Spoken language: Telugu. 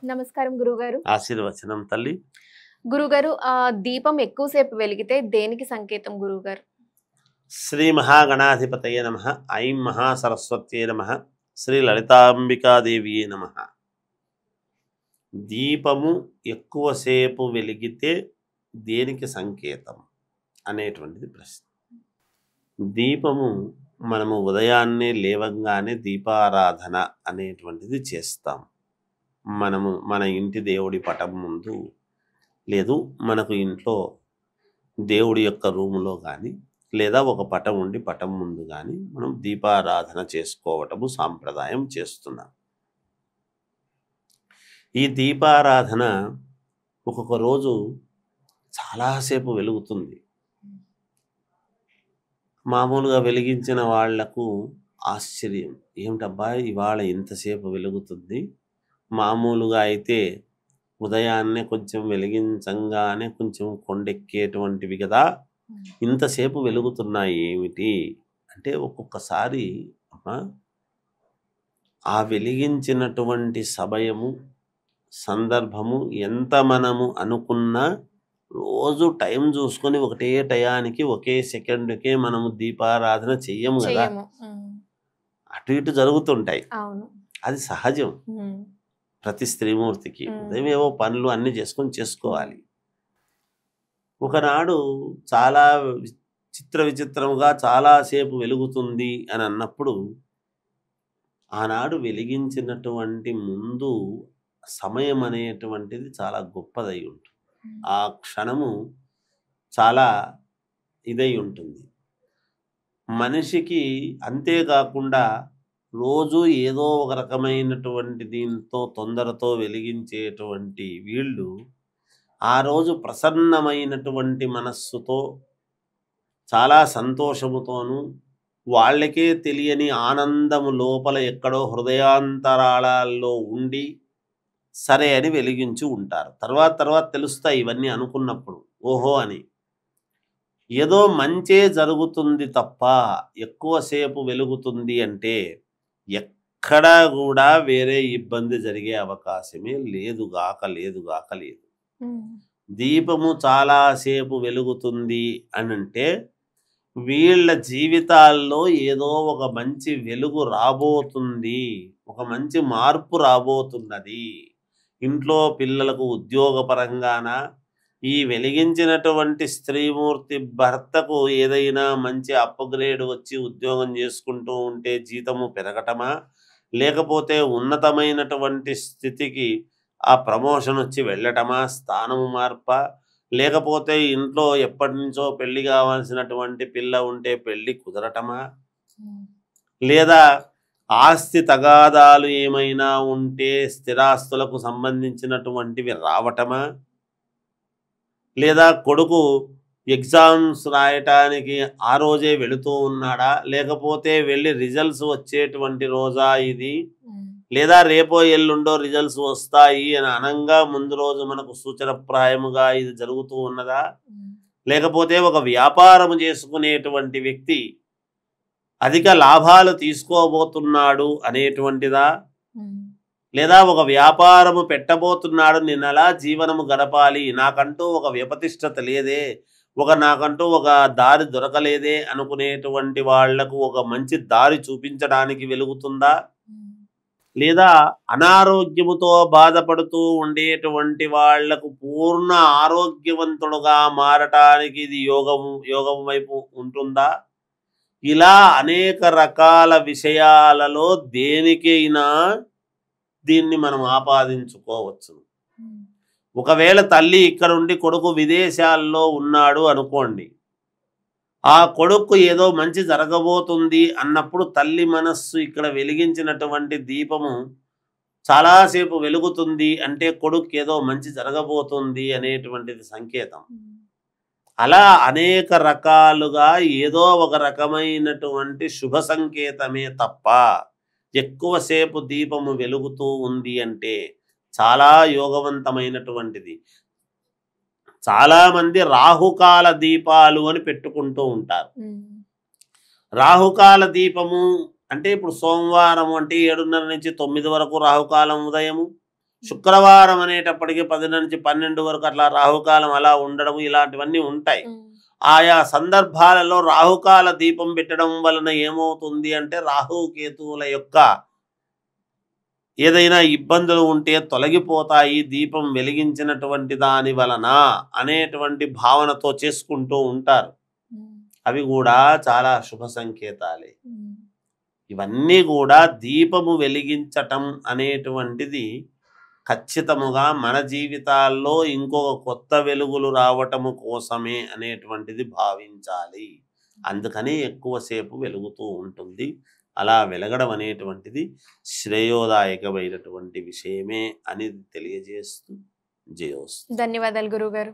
నమస్కారం గురువుగారు. ఆశీర్వచనం తల్లి. గురువుగారు దీపం ఎక్కువ సేపు వెలిగితే దేనికి సంకేతం గురువుగారు? శ్రీ మహాగణాధిపతయే నమః. ఐం మహాసరస్వత్యే నమః. శ్రీ లలితాంబికాదేవియే నమః. దీపము ఎక్కువసేపు వెలిగితే దేనికి సంకేతం అనేటువంటిది ప్రశ్న. దీపము మనము ఉదయాన్నే లేవంగానే దీపారాధన అనేటువంటిది చేస్తాం. మనము మన ఇంటి దేవుడి పటం ముందు, లేదు మనకు ఇంట్లో దేవుడి యొక్క రూములో కానీ, లేదా ఒక పటం ఉండి పటం ముందు కానీ మనం దీపారాధన చేసుకోవటము సాంప్రదాయం చేస్తున్నాం. ఈ దీపారాధన ఒక్కొక్క రోజు చాలాసేపు వెలుగుతుంది. మామూలుగా వెలిగించిన వాళ్లకు ఆశ్చర్యం, ఏమిటబ్బా ఇవాళ ఇంతసేపు వెలుగుతుంది, మామూలుగా అయితే ఉదయాన్నే కొంచెం వెలిగించంగానే కొంచెం కొండెక్కేటువంటివి కదా, ఇంతసేపు వెలుగుతున్నాయి ఏమిటి అంటే, ఒక్కొక్కసారి ఆ వెలిగించినటువంటి సమయము సందర్భము ఎంత మనము అనుకున్నా రోజు టైం చూసుకొని ఒకటే టయానికి ఒకే సెకండ్కే మనము దీపారాధన చెయ్యము కదా, అటు ఇటు జరుగుతుంటాయి. అది సహజం. ప్రతి స్త్రీమూర్తికి ఉదయం ఏవో పనులు అన్ని చేసుకోవాలి. ఒకనాడు చాలా విచిత్రముగా చాలాసేపు వెలుగుతుంది అని అన్నప్పుడు, ఆనాడు వెలిగించినటువంటి ముందు సమయం అనేటువంటిది చాలా గొప్పదై ఉంటుంది. ఆ క్షణము చాలా ఇదై ఉంటుంది మనిషికి. అంతేకాకుండా రోజు ఏదో ఒక రకమైనటువంటి దీంతో తొందరతో వెలిగించేటువంటి వీళ్ళు ఆ రోజు ప్రసన్నమైనటువంటి మనస్సుతో చాలా సంతోషముతోనూ వాళ్ళకే తెలియని ఆనందము లోపల ఎక్కడో హృదయాంతరాళాల్లో ఉండి సరే అని వెలిగించి ఉంటారు. తర్వాత తెలుస్తాయి ఇవన్నీ అనుకున్నప్పుడు, ఓహో అని. ఏదో మంచే జరుగుతుంది తప్ప ఎక్కువసేపు వెలుగుతుంది అంటే ఎక్కడా కూడా వేరే ఇబ్బంది జరిగే అవకాశమే లేదుగాక లేదు. దీపము చాలాసేపు వెలుగుతుంది అని అంటే వీళ్ళ జీవితాల్లో ఏదో ఒక మంచి వెలుగు రాబోతుంది, ఒక మంచి మార్పు రాబోతున్నది. ఇంట్లో పిల్లలకు ఉద్యోగపరంగాన ఈ వెలిగించినటువంటి స్త్రీమూర్తి భర్తకు ఏదైనా మంచి అప్గ్రేడ్ వచ్చి ఉద్యోగం చేసుకుంటూ ఉంటే జీతము పెరగటమా, లేకపోతే ఉన్నతమైనటువంటి స్థితికి ఆ ప్రమోషన్ వచ్చి వెళ్ళటమా, స్థానము మార్ప, లేకపోతే ఇంట్లో ఎప్పటి నుంచో పెళ్లి కావాల్సినటువంటి పిల్ల ఉంటే పెళ్లి కుదరటమా, లేదా ఆస్తి తగాదాలు ఏమైనా ఉంటే స్థిరాస్తులకు సంబంధించినటువంటివి రావటమా, లేదా కొడుకు ఎగ్జామ్స్ రాయటానికి ఆ రోజే వెళుతూ ఉన్నాడా, లేకపోతే వెళ్ళి రిజల్ట్స్ వచ్చేటువంటి రోజా ఇది, లేదా రేపో ఎల్లుండో రిజల్ట్స్ వస్తాయి అని అనంగా ముందు రోజు మనకు సూచనప్రాయముగా ఇది జరుగుతూ ఉన్నదా, లేకపోతే ఒక వ్యాపారం చేసుకునేటువంటి వ్యక్తి అధిక లాభాలు తీసుకోబోతున్నాడు అనేటువంటిదా, లేదా ఒక వ్యాపారము పెట్టబోతున్నాడు, నేను ఎలా జీవనము గడపాలి, నాకంటూ ఒక వ్యపతిష్టత లేదే, నాకంటూ ఒక దారి దొరకలేదే అనుకునేటువంటి వాళ్లకు ఒక మంచి దారి చూపించడానికి వెలుగుతుందా, లేదా అనారోగ్యముతో బాధపడుతూ ఉండేటువంటి వాళ్లకు పూర్ణ ఆరోగ్యవంతుడుగా మారటానికి ఇది యోగం వైపు ఉంటుందా? ఇలా అనేక రకాల విషయాలలో దేనికైనా దీన్ని మనం ఆపాదించుకోవచ్చు. ఒకవేళ తల్లి ఇక్కడుండి కొడుకు విదేశాల్లో ఉన్నాడు అనుకోండి, ఆ కొడుకు ఏదో మంచి జరగబోతుంది అన్నప్పుడు తల్లి మనస్సు ఇక్కడ వెలిగించినటువంటి దీపము చాలాసేపు వెలుగుతుంది అంటే కొడుకు ఏదో మంచి జరగబోతుంది అనేటువంటిది సంకేతం. అలా అనేక రకాలుగా ఏదో ఒక రకమైనటువంటి శుభ సంకేతమే తప్ప ఎక్కువసేపు దీపము వెలుగుతూ ఉంది అంటే చాలా యోగవంతమైనటువంటిది. చాలామంది రాహుకాల దీపాలు అని పెట్టుకుంటూ ఉంటారు. రాహుకాల దీపము అంటే ఇప్పుడు సోమవారం అంటే 7:30 నుంచి 9 వరకు రాహుకాలం ఉదయము, శుక్రవారం అనేటప్పటికి 10 నుంచి 12 వరకు అట్లా రాహుకాలం అలా ఉండడం ఇలాంటివన్నీ ఉంటాయి. ఆయా సందర్భాలలో రాహుకాల దీపం పెట్టడం వలన ఏమవుతుంది అంటే రాహుకేతువుల యొక్క ఏదైనా ఇబ్బందులు ఉంటే తొలగిపోతాయి దీపం వెలిగించినటువంటి దాని వలన అనేటువంటి భావనతో చేసుకుంటూ ఉంటారు. అవి కూడా చాలా శుభ సంకేతాలే. ఇవన్నీ కూడా దీపము వెలిగించటం అనేటువంటిది ఖచ్చితముగా మన జీవితాల్లో ఇంకొక కొత్త వెలుగులు రావటము కోసమే అనేటువంటిది భావించాలి. అందుకని ఎక్కువసేపు వెలుగుతూ ఉంటుంది. అలా వెలగడం అనేటువంటిది శ్రేయోదాయకమైనటువంటి విషయమే అని తెలియజేస్తూ జయోస్తు. ధన్యవాదాలు గురుగారు.